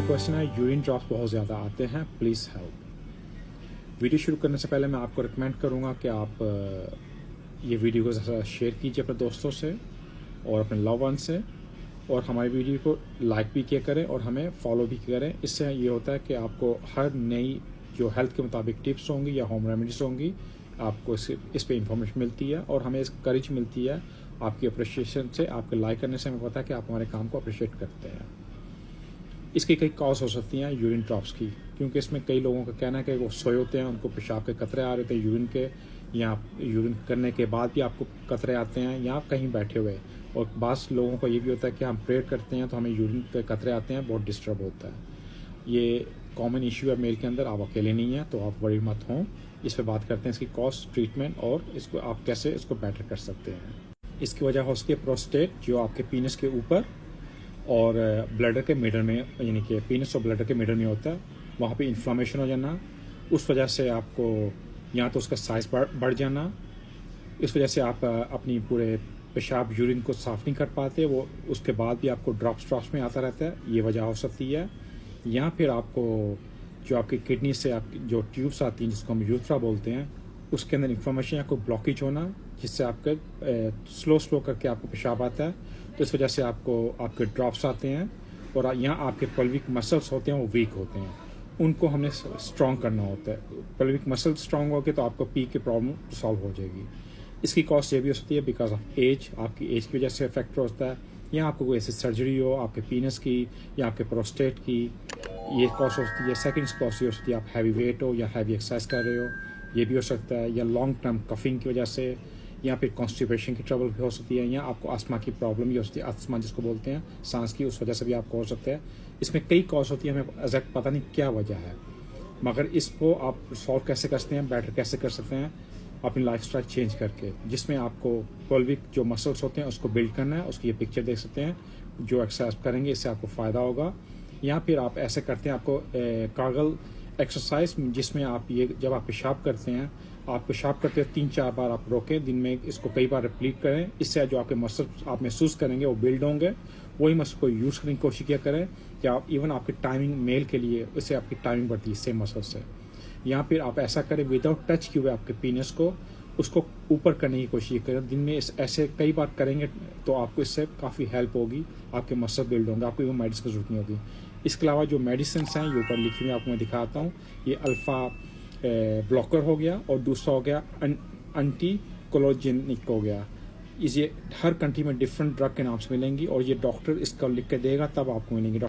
Question है, urine drops बहुत ज़्यादा आते हैं, प्लीज़ हेल्प। वीडियो शुरू करने से पहले मैं आपको रिकमेंड करूँगा कि आप ये वीडियो को ज़रा शेयर कीजिए अपने दोस्तों से और अपने लव वन से, और हमारी वीडियो को लाइक भी किया करें और हमें फॉलो भी करें। इससे ये होता है कि आपको हर नई जो हेल्थ के मुताबिक टिप्स होंगी या होम रेमेडीज़ होंगी, आपको इस पे इंफॉर्मेशन मिलती है और हमें करेज मिलती है आपकी अप्रिशिएशन से। आपके लाइक करने से हमें पता है कि आप हमारे काम को अप्रिशिएट करते हैं। इसकी कई कॉज हो सकती हैं यूरिन ड्रॉप्स की, क्योंकि इसमें कई लोगों का कहना है कि वो सोए होते हैं, उनको पेशाब के कतरे आ रहे थे यूरिन के, या यूरिन करने के बाद भी आपको कतरे आते हैं, या कहीं बैठे हुए। और बास लोगों को ये भी होता है कि हम प्रेयर करते हैं तो हमें यूरिन के कतरे आते हैं, बहुत डिस्टर्ब होता है। ये कॉमन इशू है मेल के अंदर, आप अकेले नहीं हैं, तो आप वरी मत हों। इस पर बात करते हैं, इसकी कॉज, ट्रीटमेंट और इसको आप कैसे इसको बेटर कर सकते हैं। इसकी वजह हो सकती है प्रोस्टेट, जो आपके पीनस के ऊपर और ब्लडर के मिडल में, यानी कि पीनस और ब्लडर के मिडल में होता है, वहाँ पे इन्फ्लामेशन हो जाना। उस वजह से आपको या तो उसका साइज़ बढ़ जाना, इस वजह से आप अपनी पूरे पेशाब यूरिन को साफ़ नहीं कर पाते, वो उसके बाद भी आपको ड्रॉप्स में आता रहता है, ये वजह हो सकती है। या फिर आपको जो आपकी किडनी से आपकी जो ट्यूब्स आती हैं, जिसको हम यूथ्रा बोलते हैं, उसके अंदर इन्फ्लामेशन या कोई ब्लॉकेज होना, जिससे आपके स्लो करके आपको पेशाब आता है, तो इस वजह से आपको आपके ड्रॉप्स आते हैं। और यहाँ आपके पल्विक मसल्स होते हैं, वो वीक होते हैं, उनको हमने स्ट्रॉन्ग करना होता है। पल्विक मसल स्ट्रॉन्ग हो गए तो आपको पी की प्रॉब्लम सॉल्व हो जाएगी। इसकी कॉस्ट ये भी हो सकती है बिकॉज ऑफ एज, आपकी एज की वजह से इफेक्ट होता है, या आपको कोई ऐसी सर्जरी हो आपके पीनस की या आपके प्रोस्टेट की, ये कॉस्ट हो सकती है। सेकेंड कॉस्ट ये हो सकती है आप हैवी वेट हो या हैवी एक्सरसाइज कर रहे हो, ये भी हो सकता है। या लॉन्ग टर्म कफिंग की वजह से, या फिर कॉन्स्टिपेशन की ट्रबल भी हो सकती है, या आपको अस्थमा की प्रॉब्लम भी हो सकती है, अस्थमा जिसको बोलते हैं सांस की, उस वजह से भी आपको हो सकता है। इसमें कई कॉज होती है, हमें एग्जैक्ट पता नहीं क्या वजह है, मगर इसको आप सॉल्व कैसे कर सकते हैं, बेटर कैसे कर सकते हैं, अपनी लाइफस्टाइल चेंज करके, जिसमें आपको पल्विक जो मसल्स होते हैं उसको बिल्ड करना है। उसकी ये पिक्चर देख सकते हैं, जो एक्सरसाइज करेंगे इससे आपको फ़ायदा होगा। या फिर आप ऐसे करते हैं, आपको कागल एक्सरसाइज, जिसमें आप ये जब आप पेशाब करते हैं, आप पेशाब करते हैं 3-4 बार आप रोकें दिन में, इसको कई बार रिपीट करें। इससे जो आपके मसल आप महसूस करेंगे वो बिल्ड होंगे, वही मसल को यूज़ करने की कोशिश किया करें। या आप इवन आपकी टाइमिंग मेल के लिए, इससे आपकी टाइमिंग बढ़ती है सेम मसल से। या फिर आप ऐसा करें विदाउट टच किए हुए आपके पीनस को, उसको ऊपर करने की कोशिश करें दिन में। ऐसे कई बार करेंगे तो आपको इससे काफ़ी हेल्प होगी, आपके मसल बिल्ड होंगे, आपको इवन मेडिसिन की जरूरत नहीं होगी। इसके अलावा जो मेडिसिन हैं ये ऊपर लिखी हुई आपको मैं दिखाता हूँ। ये अल्फ़ा ब्लॉकर हो गया, और दूसरा हो गया एंटी कोलोजेनिक हो गया। ये हर कंट्री में डिफरेंट ड्रग के नाम से मिलेंगी, और ये डॉक्टर इसका लिख के देगा तब आपको मिलेंगी।